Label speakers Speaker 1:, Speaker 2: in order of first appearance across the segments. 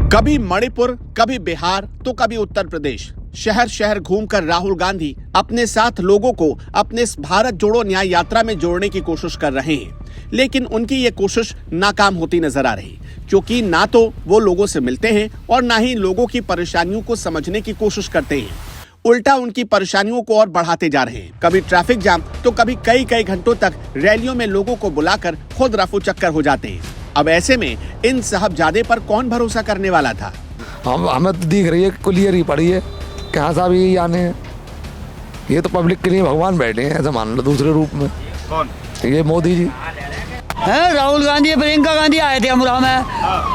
Speaker 1: कभी मणिपुर, कभी बिहार तो कभी उत्तर प्रदेश, शहर शहर घूमकर राहुल गांधी अपने साथ लोगों को अपने इस भारत जोड़ो न्याय यात्रा में जोड़ने की कोशिश कर रहे हैं। लेकिन उनकी ये कोशिश नाकाम होती नजर आ रही, क्योंकि ना तो वो लोगों से मिलते हैं और ना ही लोगों की परेशानियों को समझने की कोशिश करते हैं। उल्टा उनकी परेशानियों को और बढ़ाते जा रहे हैं। कभी ट्रैफिक जाम तो कभी कई कई घंटों तक रैलियों में लोगों को बुलाकर खुद रफू चक्कर हो जाते हैं। अब ऐसे में इन साहबजादे पर कौन भरोसा करने वाला था।
Speaker 2: हमें तो दिख रही है, क्लियर ही पड़ी है, कहाँ साहब ये आने हैं। ये तो पब्लिक के लिए भगवान बैठे हैं, ऐसा मान लो। दूसरे रूप में
Speaker 1: कौन?
Speaker 2: ये मोदी जी
Speaker 3: हैं। राहुल गांधी, प्रियंका गांधी आए थे अमरोहा में,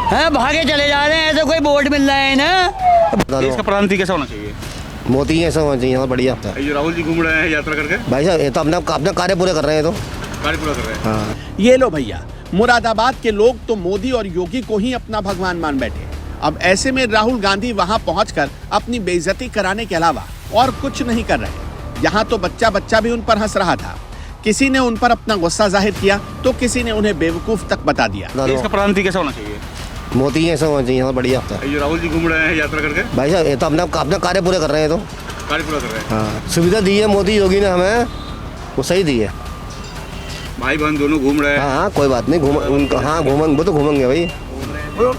Speaker 3: हैं भागे चले जा रहे हैं। ऐसे कोई वोट मिल रहे हैं ना।
Speaker 4: इसका प्रधानमंत्री कैसा होना चाहिए?
Speaker 5: मोदी ऐसा होना चाहिए, बहुत बढ़िया।
Speaker 4: ये राहुल जी घूम रहे हैं यात्रा करके,
Speaker 5: भाई साहब ये तो अपना कार्य पूरे कर रहे हैं। तो
Speaker 4: कार्य पूरा कर रहे हैं।
Speaker 5: हाँ।
Speaker 1: ये लो भैया, मुरादाबाद के लोग तो मोदी और योगी को ही अपना भगवान मान बैठे। अब ऐसे में राहुल गांधी वहां पहुंचकर अपनी बेइज्जती कराने के अलावा और कुछ नहीं कर रहे। यहाँ तो बच्चा बच्चा भी उन पर हंस रहा था। किसी ने उन पर अपना गुस्सा जाहिर किया तो किसी ने उन्हें बेवकूफ तक बता दिया।
Speaker 4: इसका प्रधानमंत्री कैसा होना चाहिए?
Speaker 5: मोदी ऐसा होना चाहिए, बहुत बढ़िया।
Speaker 4: ये राहुल जी घूम रहे हैं यात्रा करके,
Speaker 5: भाई साहब ये तो अपना कार्य पूरे कर रहे हैं। तो
Speaker 4: कार्य पूरा कर रहे हैं।
Speaker 5: हाँ, सुविधा दी है मोदी योगी ने हमें, वो सही दी है।
Speaker 4: भाई बहन दोनों घूम रहे हैं।
Speaker 5: हाँ हाँ, कोई बात नहीं। उनका हाँ घूमेंगे, वो तो घूमेंगे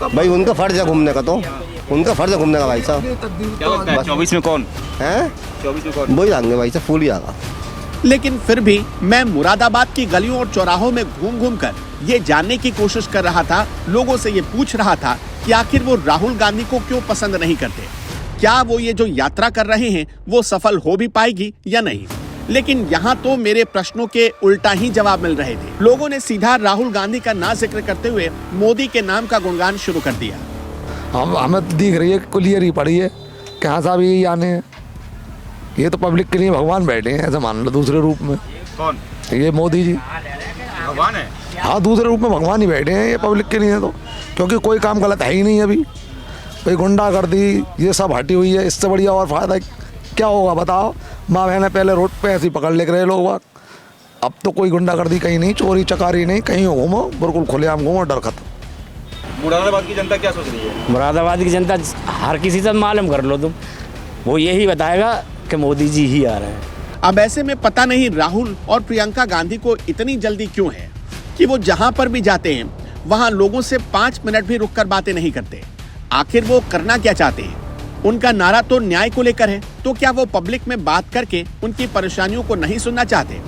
Speaker 5: भाई उनका फर्ज है घूमने का। तो उनका फर्ज है घूमने का भाई साहब।
Speaker 4: क्या लगता है 24 में कौन
Speaker 5: है?
Speaker 4: 24 में कौन?
Speaker 5: वही आएंगे भाई साहब, फूल ही आएगा।
Speaker 1: लेकिन फिर भी मैं मुरादाबाद की गलियों और चौराहों में घूम घूम कर ये जानने की कोशिश कर रहा था, लोगों से ये पूछ रहा था कि आखिर वो राहुल गांधी को क्यों पसंद नहीं करते। क्या वो ये जो यात्रा कर रहे हैं वो सफल हो भी पाएगी या नहीं। लेकिन यहाँ तो मेरे प्रश्नों के उल्टा ही जवाब मिल रहे थे। लोगों ने सीधा राहुल गांधी का ना जिक्र करते हुए मोदी के नाम का गुणगान शुरू कर दिया।
Speaker 2: हमें तो दिख रही है, क्लियर ही पड़ी है, कहाँ साहब ये आने हैं। ये तो पब्लिक के लिए भगवान बैठे हैं, ऐसा मान लो। दूसरे रूप में
Speaker 4: कौन?
Speaker 2: ये मोदी जी
Speaker 4: भगवान है।
Speaker 2: हाँ, दूसरे रूप में भगवान ही बैठे हैं ये पब्लिक के लिए। तो क्योंकि कोई काम गलत है ही नहीं अभी। कोई गुंडागर्दी ये सब हटी हुई है, इससे बढ़िया और फायदा क्या होगा बताओ। माँ बहने पहले रोड पे ऐसे ही पकड़ ले रहे लोग। अब तो कोई गुंडागर्दी कहीं नहीं, चोरी चकारी नहीं, कहीं घूमो बिल्कुल खुलेआम घूमो, डर खत्म।
Speaker 4: मुरादाबाद की जनता क्या सोच रही है?
Speaker 3: मुरादाबाद की जनता हर किसी से मालूम कर लो तुम, वो यही बताएगा कि मोदी जी ही आ रहे हैं।
Speaker 1: अब ऐसे में पता नहीं राहुल और प्रियंका गांधी को इतनी जल्दी क्यों है कि वो जहां पर भी जाते हैं वहां लोगों से 5 मिनट भी रुककर बातें नहीं करते। आखिर वो करना क्या चाहते हैं? उनका नारा तो न्याय को लेकर है, तो क्या वो पब्लिक में बात करके उनकी परेशानियों को नहीं सुनना चाहते,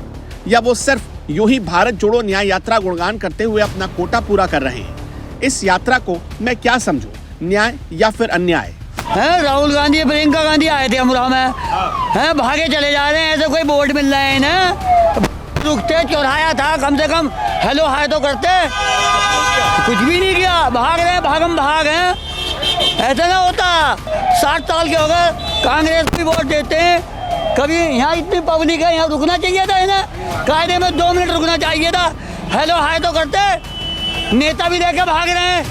Speaker 1: या वो सिर्फ यूं ही भारत जोड़ो न्याय यात्रा गुणगान करते हुए अपना कोटा पूरा कर रहे हैं? इस यात्रा को मैं क्या समझूं, न्याय या फिर अन्याय?
Speaker 3: हैं। राहुल गांधी, प्रियंका गांधी आए थे अमरोहा में, हैं भागे चले जा रहे हैं। ऐसे कोई वोट मिल रहे हैं ना। रुकते, चौराया था, कम से कम हेलो हाय तो करते। कुछ भी नहीं किया, भाग रहे हैं, भागम भाग हैं। ऐसा ना होता। 60 साल के हो गए, कांग्रेस भी वोट देते हैं। कभी यहाँ इतनी पब्लिक है, यहाँ रुकना चाहिए था इन्हें। कायदे में 2 मिनट रुकना चाहिए था। हेलो हाय तो करते। नेता भी देखे भाग रहे हैं।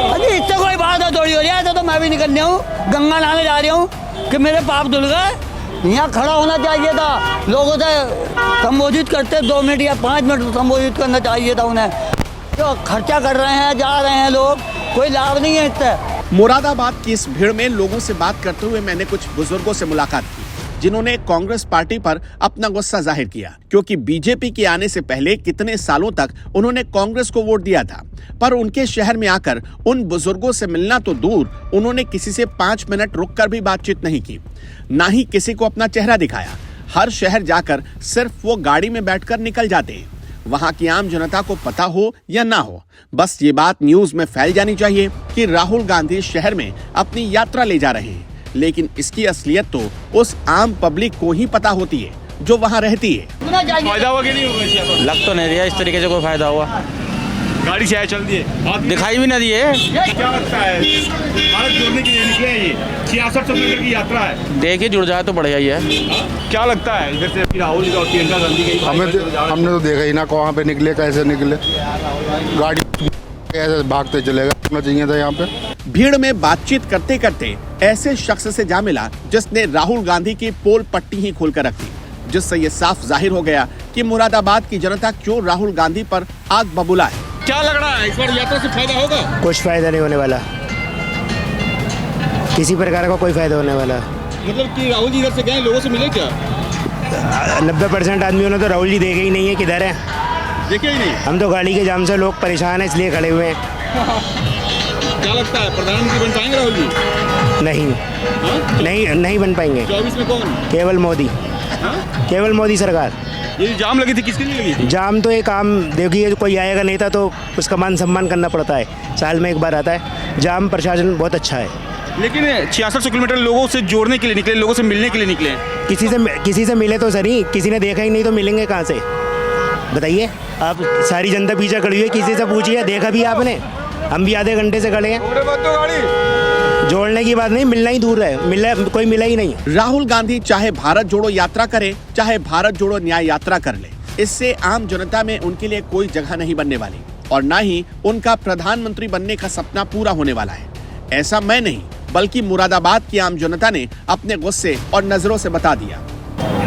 Speaker 3: अरे इससे कोई बात है थोड़ी हो रही है। ऐसा तो मैं भी निकल रहा हूँ, गंगा नहाने जा रही हूँ कि मेरे पाप धुल गए। यहाँ खड़ा होना चाहिए था, लोगों से संबोधित करते 2 मिनट या 5 मिनट संबोधित करना चाहिए था उन्हें। जो खर्चा कर रहे हैं, जा रहे हैं लोग, कोई लाभ नहीं है इससे।
Speaker 1: मुरादाबाद की इस भीड़ में लोगों से बात करते हुए मैंने कुछ बुजुर्गों से मुलाकात की, जिन्होंने कांग्रेस पार्टी पर अपना गुस्सा जाहिर किया, क्योंकि बीजेपी के आने से पहले कितने सालों तक उन्होंने कांग्रेस को वोट दिया था। पर उनके शहर में आकर उन बुजुर्गों से मिलना तो दूर, उन्होंने किसी से 5 मिनट रुककर भी बातचीत नहीं की, ना ही किसी को अपना चेहरा दिखाया। हर शहर जाकर सिर्फ वो गाड़ी में बैठकर निकल जाते हैं। वहां की आम जनता को पता हो या ना हो, बस ये बात न्यूज में फैल जानी चाहिए कि राहुल गांधी शहर में अपनी यात्रा ले जा रहे हैं। लेकिन इसकी असलियत तो उस आम पब्लिक को ही पता होती है जो वहां रहती है।
Speaker 4: फायदा हुआ कि नहीं हुआ इस यात्रा?
Speaker 3: लग तो नहीं रहा इस तरीके से कोई फायदा हुआ।
Speaker 4: गाड़ी से चल दिए,
Speaker 3: दिखाई भी ना दिए।
Speaker 4: क्या लगता है भारत जोड़ने के लिए निकले हैं? ये 66 किलोमीटर की यात्रा है।
Speaker 3: देखिए जुड़ जाए तो बढ़िया ही है।
Speaker 4: क्या लगता है इधर से राहुल जी और प्रियंका गांधी की?
Speaker 6: हमने तो देखा ही ना कहाँ पे निकले, कैसे निकले। गाड़ी कैसे भागते चलेगा, होना चाहिए था यहाँ पे।
Speaker 1: भीड़ में बातचीत करते करते ऐसे शख्स से जा मिला जिसने राहुल गांधी की पोल पट्टी ही खोलकर रखी, जिससे ये साफ जाहिर हो गया कि मुरादाबाद की जनता क्यों राहुल गांधी पर आग बबूला है।
Speaker 4: क्या लग रहा है इस बार यात्रा से फायदा होगा?
Speaker 5: कुछ फायदा नहीं होने वाला।
Speaker 7: किसी प्रकार का कोई फायदा होने वाला।
Speaker 4: मतलब कि राहुल जी इधर से गए, लोगों से मिले क्या?
Speaker 7: 90% आदमियों ने तो राहुल जी देखे ही नहीं है किधर है।
Speaker 4: देखे ही नहीं।
Speaker 7: हम तो गाड़ी के जाम से लोग परेशान हैं इसलिए खड़े हुए हैं।
Speaker 4: क्या लगता है प्रधानमंत्री बन पाएंगे राहुल जी?
Speaker 7: नहीं
Speaker 4: हाँ?
Speaker 7: नहीं बन पाएंगे।
Speaker 4: 24 में कौन?
Speaker 7: केवल मोदी,
Speaker 4: हाँ?
Speaker 7: केवल मोदी सरकार।
Speaker 4: ये जाम लगी थी किसके लिए लगी थी?
Speaker 7: जाम तो एक आम देखिए, कोई आएगा नेता तो उसका मान सम्मान करना पड़ता है, साल में एक बार आता है। जाम प्रशासन बहुत अच्छा है।
Speaker 4: लेकिन 6600 किलोमीटर लोगों से जोड़ने के लिए निकले, लोगों से मिलने के लिए निकले हैं।
Speaker 7: किसी से मिले तो सही, किसी ने देखा ही नहीं तो मिलेंगे कहाँ से बताइए। आप सारी जनता पीछे खड़ी हुई है, किसी से पूछिए देखा भी आपने? हम भी आधे घंटे से खड़े हैं। जोड़ने की बात नहीं, मिलना ही दूर है, कोई मिला ही नहीं।
Speaker 1: राहुल गांधी चाहे भारत जोड़ो यात्रा करे, चाहे भारत जोड़ो न्याय यात्रा कर ले, इससे आम जनता में उनके लिए कोई जगह नहीं बनने वाली और न ही उनका प्रधानमंत्री बनने का सपना पूरा होने वाला है। ऐसा मैं नहीं, बल्कि मुरादाबाद की आम जनता ने अपने गुस्से और नजरों से बता दिया।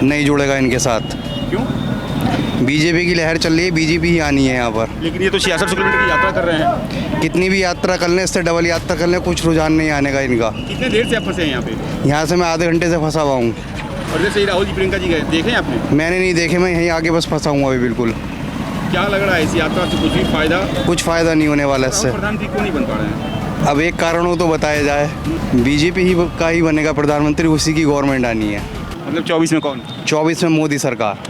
Speaker 8: नहीं जुड़ेगा इनके साथ।
Speaker 4: क्यों?
Speaker 8: बीजेपी की लहर चल रही है, बीजेपी ही आनी है यहाँ पर।
Speaker 4: लेकिन ये तो 6600 किलोमीटर की यात्रा कर रहे हैं।
Speaker 8: कितनी भी यात्रा कर लें, इससे डबल यात्रा कर लें, कुछ रुझान नहीं आने का इनका।
Speaker 4: कितने देर से आप फंसे हैं यहाँ पे?
Speaker 8: यहाँ से मैं आधे घंटे से फंसा हुआ हूँ।
Speaker 4: और जैसे ही राहुल जी प्रियंका जी गए, देखे आपने?
Speaker 8: मैंने नहीं देखे, मैं यहीं आके बस फंसा हूँ अभी बिल्कुल।
Speaker 4: क्या लग रहा है इस यात्रा से कुछ भी फायदा?
Speaker 8: कुछ फ़ायदा नहीं होने वाला इससे।
Speaker 4: प्रधानमंत्री क्यों नहीं बन पा रहे हैं?
Speaker 8: अब एक कारण हो तो बताया जाए, बीजेपी ही का ही बनेगा प्रधानमंत्री, उसी की गवर्नमेंट आनी है।
Speaker 4: मतलब 24 में कौन?
Speaker 8: 24 में मोदी सरकार।